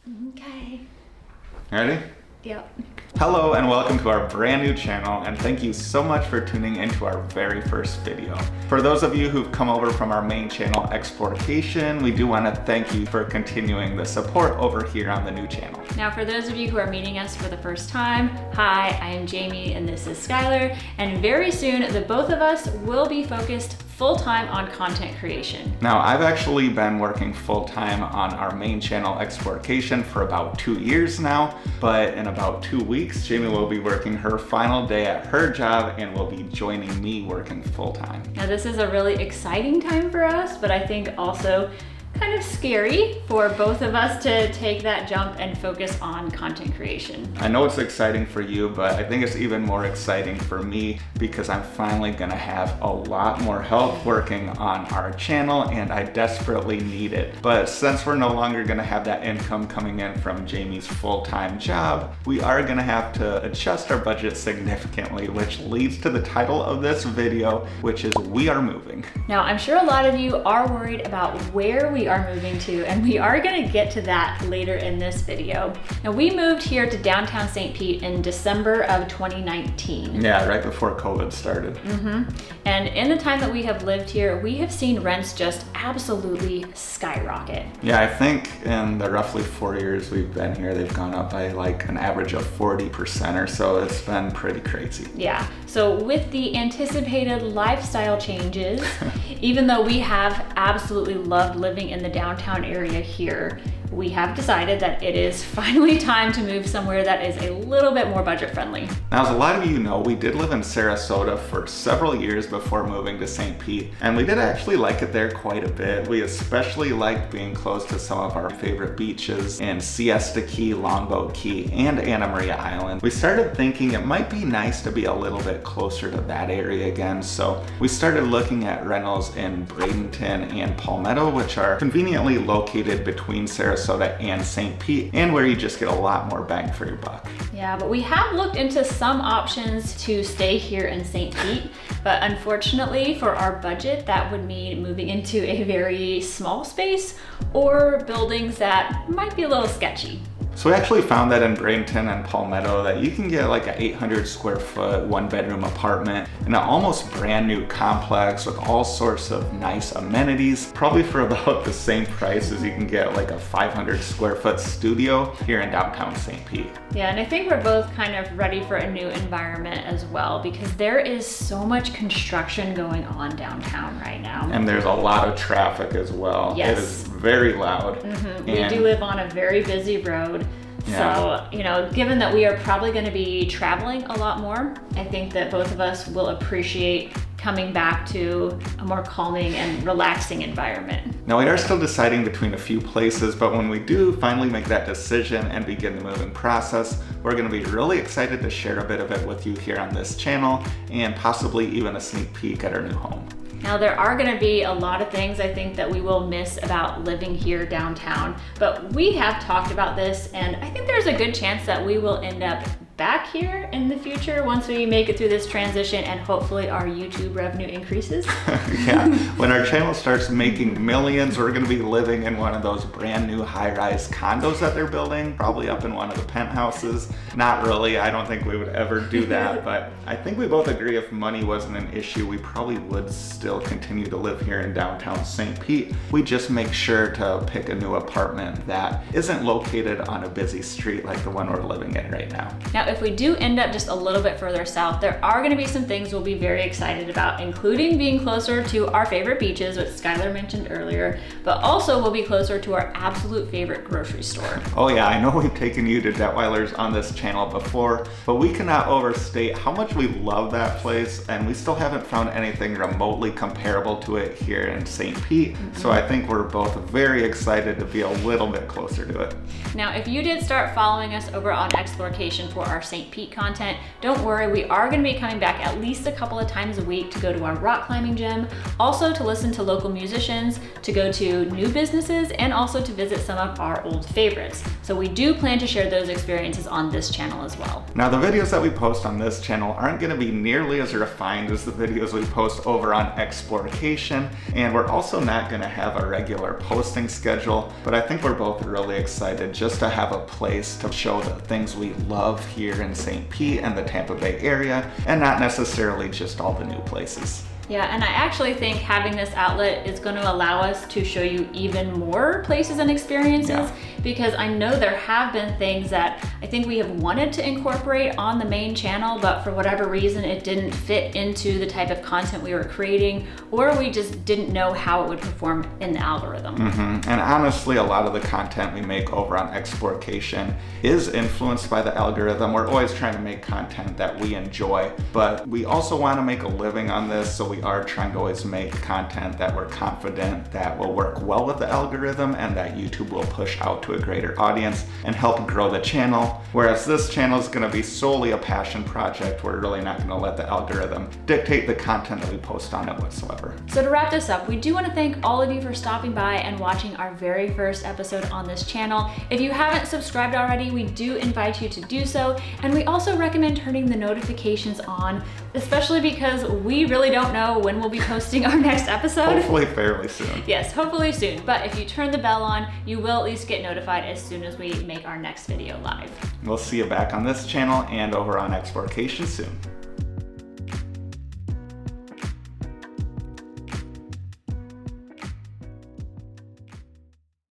Okay. Ready? Yep. Hello and welcome to our brand new channel, and thank you so much for tuning into our very first video. For those of you who've come over from our main channel, Exportation, we do want to thank you for continuing the support over here on the new channel. Now for those of you who are meeting us for the first time, hi, I am Jamie and this is Skylar, and very soon the both of us will be focused full-time on content creation. Now, I've actually been working full-time on our main channel, Exportation, for about 2 years now, but in about 2 weeks, Jamie will be working her final day at her job and will be joining me working full-time. Now this is a really exciting time for us, but I think also kind of scary for both of us to take that jump and focus on content creation. I know it's exciting for you, but I think it's even more exciting for me because I'm finally gonna have a lot more help working on our channel, and I desperately need it. But since we're no longer gonna have that income coming in from Jamie's full-time job, we are gonna have to adjust our budget significantly, which leads to the title of this video, which is We Are Moving. Now, I'm sure a lot of you are worried about where we are moving to, and we are gonna get to that later in this video. Now, we moved here to downtown St. Pete in December of 2019. Yeah, right before COVID started. And in the time that we have lived here, we have seen rents just absolutely skyrocket. Yeah, I think in the roughly 4 years we've been here, they've gone up by like an average of 40% or so. It's been pretty crazy. Yeah, so with the anticipated lifestyle changes, even though we have absolutely loved living in the downtown area here, we have decided that it is finally time to move somewhere that is a little bit more budget friendly. Now, as a lot of you know, we did live in Sarasota for several years before moving to St. Pete, and we did actually like it there quite a bit. We especially liked being close to some of our favorite beaches in Siesta Key, Longboat Key, and Anna Maria Island. We started thinking it might be nice to be a little bit closer to that area again, so we started looking at rentals in Bradenton and Palmetto, which are conveniently located between Sarasota and St. Pete, and where you just get a lot more bang for your buck. Yeah, but we have looked into some options to stay here in St. Pete, but unfortunately for our budget, that would mean moving into a very small space or buildings that might be a little sketchy. So we actually found that in Bradenton and Palmetto that you can get like an 800 square foot, 1-bedroom apartment in an almost brand new complex with all sorts of nice amenities, probably for about the same price as you can get like a 500 square foot studio here in downtown St. Pete. Yeah, and I think we're both kind of ready for a new environment as well, because there is so much construction going on downtown right now. And there's a lot of traffic as well. Yes. It is very loud. We do live on a very busy road. Yeah. So, given that we are probably going to be traveling a lot more, I think that both of us will appreciate coming back to a more calming and relaxing environment. Now, we are still deciding between a few places, but when we do finally make that decision and begin the moving process, we're going to be really excited to share a bit of it with you here on this channel, and possibly even a sneak peek at our new home. Now, there are going to be a lot of things I think that we will miss about living here downtown, but we have talked about this, and I think there's a good chance that we will end up back here in the future once we make it through this transition and hopefully our YouTube revenue increases. Yeah, when our channel starts making millions, we're gonna be living in one of those brand new high-rise condos that they're building, probably up in one of the penthouses. Not really, I don't think we would ever do that, but I think we both agree if money wasn't an issue, we probably would still continue to live here in downtown St. Pete. We just make sure to pick a new apartment that isn't located on a busy street like the one we're living in right now. Now, if we do end up just a little bit further south, there are going to be some things we'll be very excited about, including being closer to our favorite beaches, which Skylar mentioned earlier, but also we'll be closer to our absolute favorite grocery store. Oh yeah, I know we've taken you to Detweiler's on this channel before, but we cannot overstate how much we love that place, and we still haven't found anything remotely comparable to it here in St. Pete, so I think we're both very excited to be a little bit closer to it. Now, if you did start following us over on Explorcation for our our St. Pete content. Don't worry, we are going to be coming back at least a couple of times a week to go to our rock climbing gym, also to listen to local musicians, to go to new businesses, and also to visit some of our old favorites. So we do plan to share those experiences on this channel as well. Now, the videos that we post on this channel aren't going to be nearly as refined as the videos we post over on Exportation, and we're also not going to have a regular posting schedule, but I think we're both really excited just to have a place to show the things we love here in St. Pete and the Tampa Bay area, and not necessarily just all the new places. Yeah, and I actually think having this outlet is going to allow us to show you even more places and experiences, because I know there have been things that I think we have wanted to incorporate on the main channel, but for whatever reason it didn't fit into the type of content we were creating, or we just didn't know how it would perform in the algorithm. And honestly, a lot of the content we make over on Exportation is influenced by the algorithm. We're always trying to make content that we enjoy, but we also want to make a living on this, so we are trying to always make content that we're confident that will work well with the algorithm and that YouTube will push out to a greater audience and help grow the channel. Whereas this channel is going to be solely a passion project. We're really not going to let the algorithm dictate the content that we post on it whatsoever. So to wrap this up, we do want to thank all of you for stopping by and watching our very first episode on this channel. If you haven't subscribed already, we do invite you to do so, and we also recommend turning the notifications on, especially because we really don't know when we'll be posting our next episode. Hopefully fairly soon. Yes, hopefully soon. But if you turn the bell on, you will at least get notified as soon as we make our next video live. We'll see you back on this channel and over on Exportation soon.